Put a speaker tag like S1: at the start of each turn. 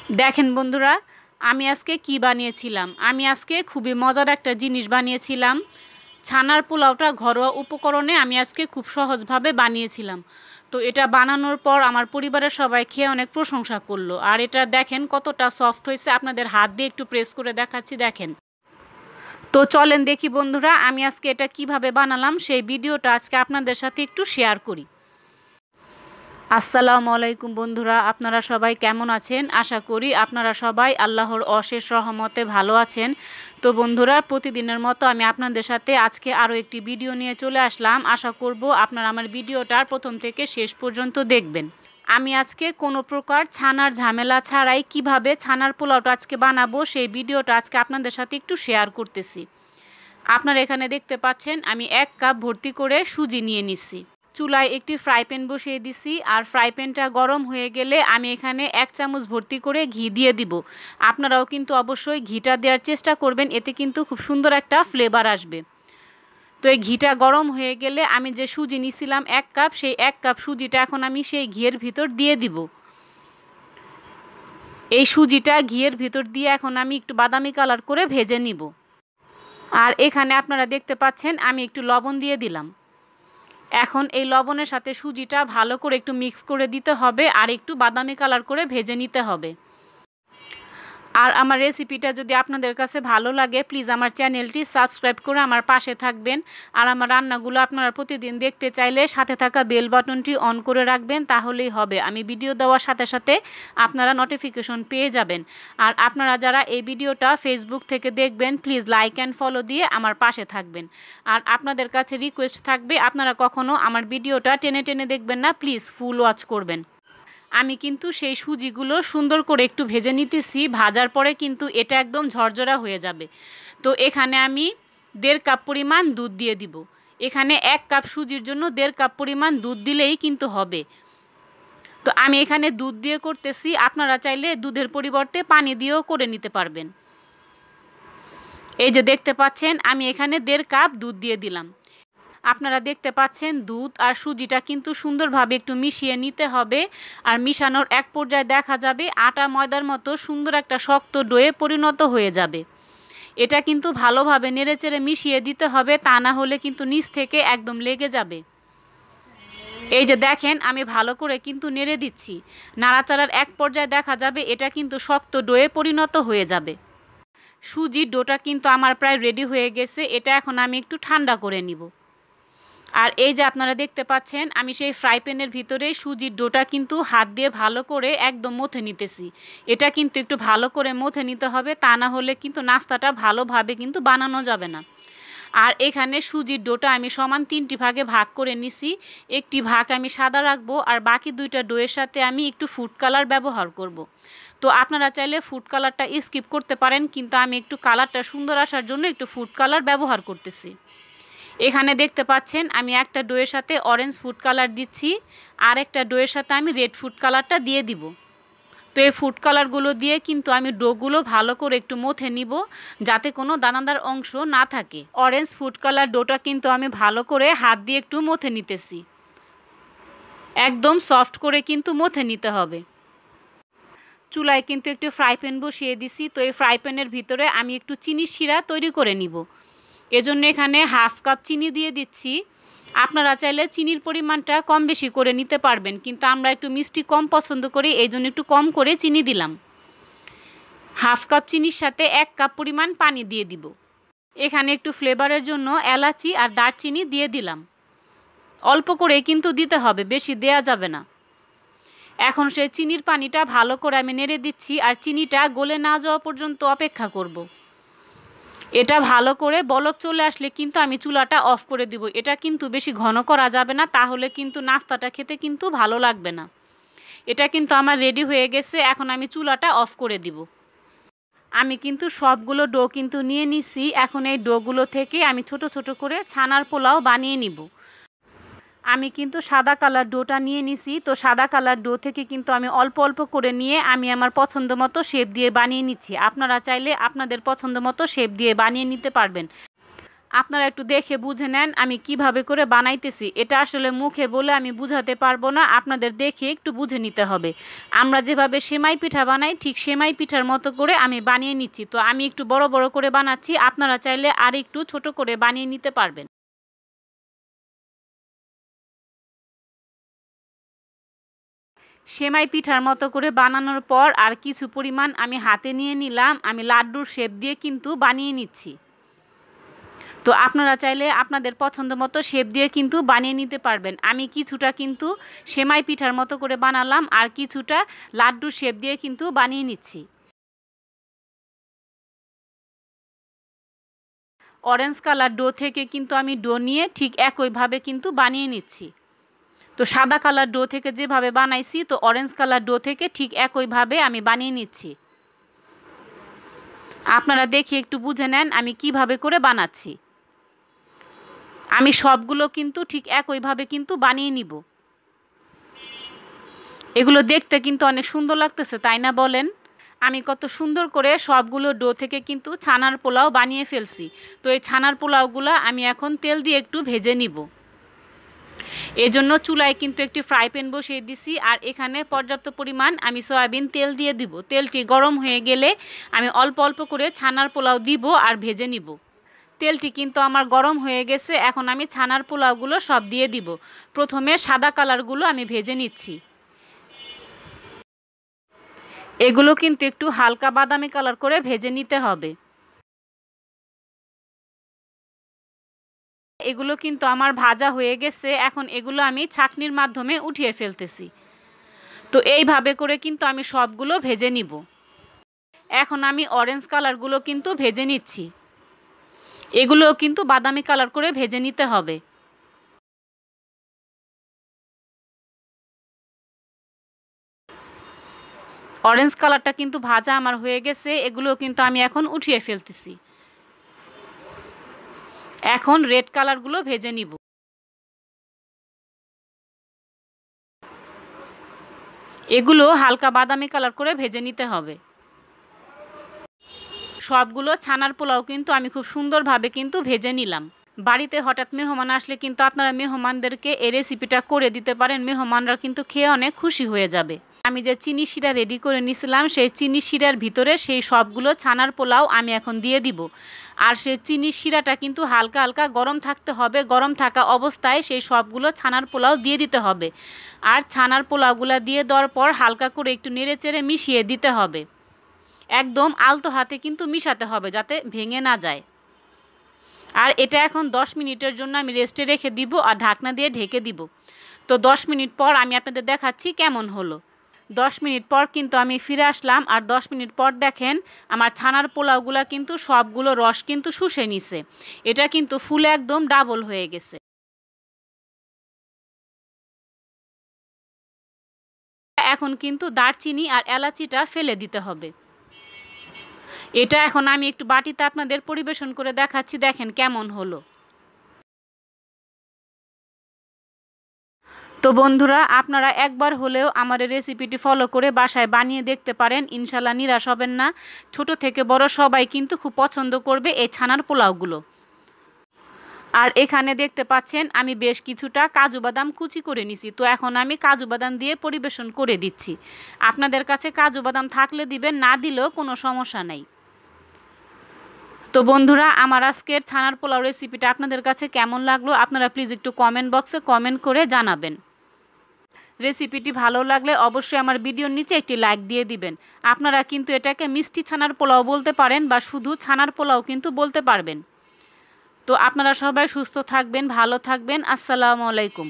S1: দেখেন বন্ধুরা, আমি আজকে কি বানিয়েছিলাম। আমি আজকে খুবই মজার একটা জিনিস বানিয়েছিলাম। ছানার পোলাওটা ঘরোয়া উপকরণে আমি আজকে খুব সহজভাবে বানিয়েছিলাম। তো এটা বানানোর পর আমার পরিবারের সবাই খেয়ে অনেক প্রশংসা করলো। আর এটা দেখেন কতটা সফট হয়েছে, আপনাদের হাত দিয়ে একটু প্রেস করে দেখাচ্ছি, দেখেন। তো চলেন দেখি বন্ধুরা, আমি আজকে এটা কিভাবে বানালাম সেই ভিডিওটা আজকে আপনাদের সাথে একটু শেয়ার করি। আসসালামু আলাইকুম বন্ধুরা, আপনারা সবাই কেমন আছেন? আশা করি আপনারা সবাই আল্লাহর অশেষ রহমতে ভালো আছেন। তো বন্ধুরা, প্রতিদিনের মতো আমি আপনাদের সাথে আজকে আরও একটি ভিডিও নিয়ে চলে আসলাম। আশা করব আপনারা আমার ভিডিওটার প্রথম থেকে শেষ পর্যন্ত দেখবেন। আমি আজকে কোনো প্রকার ছানার ঝামেলা ছাড়াই কিভাবে ছানার পোলাওটা আজকে বানাবো সেই ভিডিওটা আজকে আপনাদের সাথে একটু শেয়ার করতেছি। আপনারা এখানে দেখতে পাচ্ছেন আমি 1 কাপ ভর্তি করে সুজি নিয়ে নিচ্ছি। চুলায় একটি ফ্রাই প্যান বসিয়ে দিছি, আর ফ্রাই প্যানটা গরম হয়ে গেলে আমি এখানে 1 চামচ ভর্তি করে ঘি দিয়ে দিব। আপনারাও কিন্তু অবশ্যই ঘিটা দেওয়ার চেষ্টা করবেন, এতে কিন্তু খুব সুন্দর একটা ফ্লেভার আসবে। তো এই ঘিটা গরম হয়ে গেলে আমি যে সুজি নিছিলাম 1 কাপ, সেই 1 কাপ সুজিটা এখন আমি সেই ঘিয়ের ভিতর দিয়ে দিব। এই সুজিটা ঘিয়ের ভিতর দিয়ে এখন আমি একটু বাদামি কালার করে ভেজে নিব। আর এখানে আপনারা দেখতে পাচ্ছেন আমি একটু লবণ দিয়ে দিলাম। এখন এই লবণের সাথে সুজিটা ভালো করে একটু মিক্স করে দিতে হবে, আর একটু বাদামি কালার করে ভেজে নিতে হবে। আর আমার রেসিপিটা যদি আপনাদের কাছে ভালো লাগে, প্লিজ আমার চ্যানেলটি সাবস্ক্রাইব করে আমার পাশে থাকবেন। আর আমার রান্নাগুলো আপনারা প্রতিদিন দেখতে চাইলে সাথে থাকা বেল বাটনটি অন করে রাখবেন, তাহলেই হবে। আমি ভিডিও দেওয়ার সাথে সাথে আপনারা নোটিফিকেশন পেয়ে যাবেন। আর আপনারা যারা এই ভিডিওটা ফেসবুক থেকে দেখবেন, প্লিজ লাইক অ্যান্ড ফলো দিয়ে আমার পাশে থাকবেন। আর আপনাদের কাছে রিকোয়েস্ট থাকবে, আপনারা কখনো আমার ভিডিওটা টেনে টেনে দেখবেন না, প্লিজ ফুল ওয়াচ করবেন। আমি কিন্তু সেই সুজিগুলো সুন্দর করে একটু ভেজে নিতেছি। ভাজার পরে কিন্তু এটা একদম ঝরঝরা হয়ে যাবে। তো এখানে আমি 1.5 কাপ পরিমাণ দুধ দিয়ে দিব। এখানে 1 কাপ সুজির জন্য 1.5 কাপ পরিমাণ দুধ দিলেই কিন্তু হবে। তো আমি এখানে দুধ দিয়ে করতেছি, আপনারা চাইলে দুধের পরিবর্তে পানি দিয়েও করে নিতে পারবেন। এই যে দেখতে পাচ্ছেন আমি এখানে 1.5 কাপ দুধ দিয়ে দিলাম। আপনারা দেখতে পাচ্ছেন দুধ আর সুজিটা কিন্তু সুন্দরভাবে একটু মিশিয়ে নিতে হবে। আর মিশানোর এক পর্যায়ে দেখা যাবে আটা ময়দার মতো সুন্দর একটা শক্ত ডোয়ে পরিণত হয়ে যাবে। এটা কিন্তু ভালোভাবে নেড়েচেড়ে মিশিয়ে দিতে হবে, তা না হলে কিন্তু নিচ থেকে একদম লেগে যাবে। এই যে দেখেন আমি ভালো করে কিন্তু নেড়ে দিচ্ছি। নাড়াচাড়ার এক পর্যায়ে দেখা যাবে এটা কিন্তু শক্ত ডোয়ে পরিণত হয়ে যাবে। সুজির ডোটা কিন্তু আমার প্রায় রেডি হয়ে গেছে। এটা এখন আমি একটু ঠান্ডা করে নিব। আর এই যে আপনারা দেখতে পাচ্ছেন আমি সেই ফ্রাই প্যানের ভিতরে সুজির ডোটা কিন্তু হাত দিয়ে ভালো করে একদম মথে নিতেছি। এটা কিন্তু একটু ভালো করে মথে নিতে হবে, তা না হলে কিন্তু নাস্তাটা ভালোভাবে কিন্তু বানানো যাবে না। আর এখানে সুজির ডোটা আমি সমান 3টি ভাগে ভাগ করে নিছি। একটি ভাগ আমি সাদা রাখবো, আর বাকি 2টা ডোয়ের সাথে আমি একটু ফুড কালার ব্যবহার করব। তো আপনারা চাইলে ফুড কালারটা স্কিপ করতে পারেন, কিন্তু আমি একটু কালারটা সুন্দর আসার জন্য একটু ফুড কালার ব্যবহার করতেছি। এখানে দেখতে পাচ্ছেন আমি একটা ডোয়ের সাথে অরেঞ্জ ফুড কালার দিচ্ছি, আর একটা ডোয়ের সাথে আমি রেড ফুড কালারটা দিয়ে দিব। তো এই ফুড কালারগুলো দিয়ে কিন্তু আমি ডোগুলো ভালো করে একটু মথে নিব, যাতে কোনো দানাদার অংশ না থাকে। অরেঞ্জ ফুড কালার ডোটা কিন্তু আমি ভালো করে হাত দিয়ে একটু মথে নিতেছি। একদম সফট করে কিন্তু মথে নিতে হবে। চুলায় কিন্তু একটু ফ্রাই প্যান বসিয়ে দিছি। তো এই ফ্রাই প্যানের ভিতরে আমি একটু চিনির শিরা তৈরি করে নিব। এজন্য এখানে 1/2 কাপ চিনি দিয়ে দিচ্ছি। আপনারা চাইলে চিনির পরিমাণটা কম বেশি করে নিতে পারবেন, কিন্তু আমরা একটু মিষ্টি কম পছন্দ করি, এই জন্য একটু কম করে চিনি দিলাম। 1/2 কাপ চিনির সাথে 1 কাপ পরিমাণ পানি দিয়ে দিব। এখানে একটু ফ্লেভারের জন্য এলাচি আর দারচিনি দিয়ে দিলাম। অল্প করে কিন্তু দিতে হবে, বেশি দেয়া যাবে না। এখন সেই চিনির পানিটা ভালো করে আমি নেড়ে দিচ্ছি, আর চিনিটা গলে না যাওয়া পর্যন্ত অপেক্ষা করব। এটা ভালো করে বলক চলে আসলে কিন্তু আমি চুলাটা অফ করে দিব। এটা কিন্তু বেশি ঘন করা যাবে না, তাহলে কিন্তু নাস্তাটা খেতে কিন্তু ভালো লাগবে না। এটা কিন্তু আমার রেডি হয়ে গেছে, এখন আমি চুলাটা অফ করে দিব। আমি কিন্তু সবগুলো ডো কিন্তু নিয়ে নিছি। এখন এই ডোগুলো থেকে আমি ছোট ছোট করে ছানার পোলাও বানিয়ে নিব। আমি কিন্তু সাদা কালার ডোটা নিয়ে নিছি। তো সাদা কালার ডো থেকে কিন্তু আমি অল্প অল্প করে নিয়ে আমি আমার পছন্দ মতো শেপ দিয়ে বানিয়ে নিচ্ছি। আপনারা চাইলে আপনাদের পছন্দ মতো শেপ দিয়ে বানিয়ে নিতে পারবেন। আপনারা একটু দেখে বুঝে নেন আমি কিভাবে করে বানাইতেছি। এটা আসলে মুখে বলে আমি বুঝাতে পারবো না, আপনাদের দেখে একটু বুঝে নিতে হবে। আমরা যেভাবে সেমাই পিঠা বানাই ঠিক সেমাই পিঠার মতো করে আমি বানিয়ে নিচ্ছি। তো আমি একটু বড় বড় করে বানাচ্ছি, আপনারা চাইলে আর একটু ছোট করে বানিয়ে নিতে পারবেন। সেমাই পিঠার মতো করে বানানোর পর আর কিছু পরিমাণ আমি হাতে নিয়ে নিলাম, আমি লাড্ডুর শেপ দিয়ে কিন্তু বানিয়ে নিচ্ছি। তো আপনারা চাইলে আপনাদের পছন্দ মতো শেপ দিয়ে কিন্তু বানিয়ে নিতে পারবেন। আমি কিছুটা কিন্তু সেমাই পিঠার মতো করে বানালাম আর কিছুটা লাড্ডুর শেপ দিয়ে কিন্তু বানিয়ে নিচ্ছি। অরেঞ্জ কালার ডো থেকে কিন্তু আমি ডো নিয়ে ঠিক একইভাবে কিন্তু বানিয়ে নিচ্ছি। তো সাদা কালার ডো থেকে যেভাবে বানাইছি তো অরেঞ্জ কালার ডো থেকে ঠিক একইভাবে আমি বানিয়ে নিচ্ছি। আপনারা দেখে একটু বুঝে নেন আমি কিভাবে করে বানাচ্ছি। আমি সবগুলো কিন্তু ঠিক একইভাবে কিন্তু বানিয়ে নিব। এগুলো দেখতে কিন্তু অনেক সুন্দর লাগতেছে, তাই না বলেন? আমি কত সুন্দর করে সবগুলো ডো থেকে কিন্তু ছানার পোলাও বানিয়ে ফেলছি। তো এই ছানার পোলাওগুলো আমি এখন তেল দিয়ে একটু ভেজে নিব। এজন্য চুলায় কিন্তু একটি ফ্রাই প্যান বসিয়ে দিছি আর এখানে পর্যাপ্ত পরিমাণ আমি সয়াবিন তেল দিয়ে দিব। তেলটি গরম হয়ে গেলে আমি অল্প অল্প করে ছানার পোলাও দিব আর ভেজে নিব। তেলটি কিন্তু আমার গরম হয়ে গেছে, এখন আমি ছানার পোলাওগুলো সব দিয়ে দিব। প্রথমে সাদা কালারগুলো আমি ভেজে নিচ্ছি। এগুলো কিন্তু একটু হালকা বাদামি কালার করে ভেজে নিতে হবে। এগুলো কিন্তু আমার ভাজা হয়ে গেছে, এখন এগুলো আমি ছাঁকনির মাধ্যমে উঠিয়ে ফেলতেছি। তো এইভাবে করে কিন্তু আমি সবগুলো ভেজে নিব। এখন আমি অরেঞ্জ কালারগুলো কিন্তু ভেজে নিচ্ছি। এগুলোও কিন্তু বাদামি কালার করে ভেজে নিতে হবে। অরেঞ্জ কালারটা কিন্তু ভাজা আমার হয়ে গেছে, এগুলো কিন্তু আমি এখন উঠিয়ে ফেলতেছি। এখন রেড কালারগুলো ভেজে নিব। এগুলো হালকা বাদামি কালার করে ভেজে নিতে হবে। সবগুলো ছানার পোলাও কিন্তু আমি খুব সুন্দরভাবে কিন্তু ভেজে নিলাম। বাড়িতে হঠাৎ মেহমান আসলে কিন্তু আপনারা মেহমানদেরকে এই রেসিপিটা করে দিতে পারেন, মেহমানরা কিন্তু খেয়ে অনেক খুশি হয়ে যাবে। আমি যে চিনি শিরা রেডি করে নিয়েছিলাম সেই চিনি শিরার ভিতরে সেই সবগুলো ছানার পোলাও আমি এখন দিয়ে দিব। আর সেই চিনি শিরাটা কিন্তু হালকা হালকা গরম থাকতে হবে, গরম থাকা অবস্থায় সেই সবগুলো ছানার পোলাও দিয়ে দিতে হবে। আর ছানার পোলাওগুলো দিয়ে দেওয়ার পর হালকা করে একটু নেড়েচেড়ে মিশিয়ে দিতে হবে। একদম আলতো হাতে কিন্তু মিশাতে হবে যাতে ভেঙে না যায়। আর এটা এখন 10 মিনিটের জন্য আমি রেস্টে রেখে দিব আর ঢাকনা দিয়ে ঢেকে দিব। তো 10 মিনিট পর আমি আপনাদের দেখাচ্ছি কেমন হলো। 10 মিনিট পর কিন্তু আমি ফিরে আসলাম আর 10 মিনিট পর দেখেন আমার ছানার পোলাওগুলো কিন্তু সবগুলো রস কিন্তু শুষে নিছে। এটা কিন্তু ফুলে একদম ডাবল হয়ে গেছে। এখন কিন্তু দারচিনি আর এলাচিটা ফেলে দিতে হবে। এটা এখন আমি একটু বাটিতে আপনাদের পরিবেশন করে দেখাচ্ছি, দেখেন কেমন হলো। তো বন্ধুরা আপনারা একবার হলেও আমার এই রেসিপিটি ফলো করে বাসায় বানিয়ে দেখতে পারেন, ইনশাল্লাহ নিরাশ হবেন না। ছোট থেকে বড় সবাই কিন্তু খুব পছন্দ করবে এই ছানার পোলাওগুলো। আর এখানে দেখতে পাচ্ছেন আমি বেশ কিছুটা কাজু বাদাম কুচি করে নিছি। তো এখন আমি কাজু বাদাম দিয়ে পরিবেশন করে দিচ্ছি। আপনাদের কাছে কাজু বাদাম থাকলে দিবেন, না দিলেও কোনো সমস্যা নেই। তো বন্ধুরা আমার আজকের ছানার পোলাও রেসিপিটা আপনাদের কাছে কেমন লাগলো আপনারা প্লিজ একটু কমেন্ট বক্সে কমেন্ট করে জানাবেন। রেসিপিটি ভালো লাগলে অবশ্যই আমার ভিডিওর নিচে একটি লাইক দিয়ে দিবেন। আপনারা কিন্তু এটাকে মিষ্টি ছানার পোলাও বলতে পারেন বা শুধু ছানার পোলাও কিন্তু বলতে পারবেন। তো আপনারা সবাই সুস্থ থাকবেন, ভালো থাকবেন। আসসালামু আলাইকুম।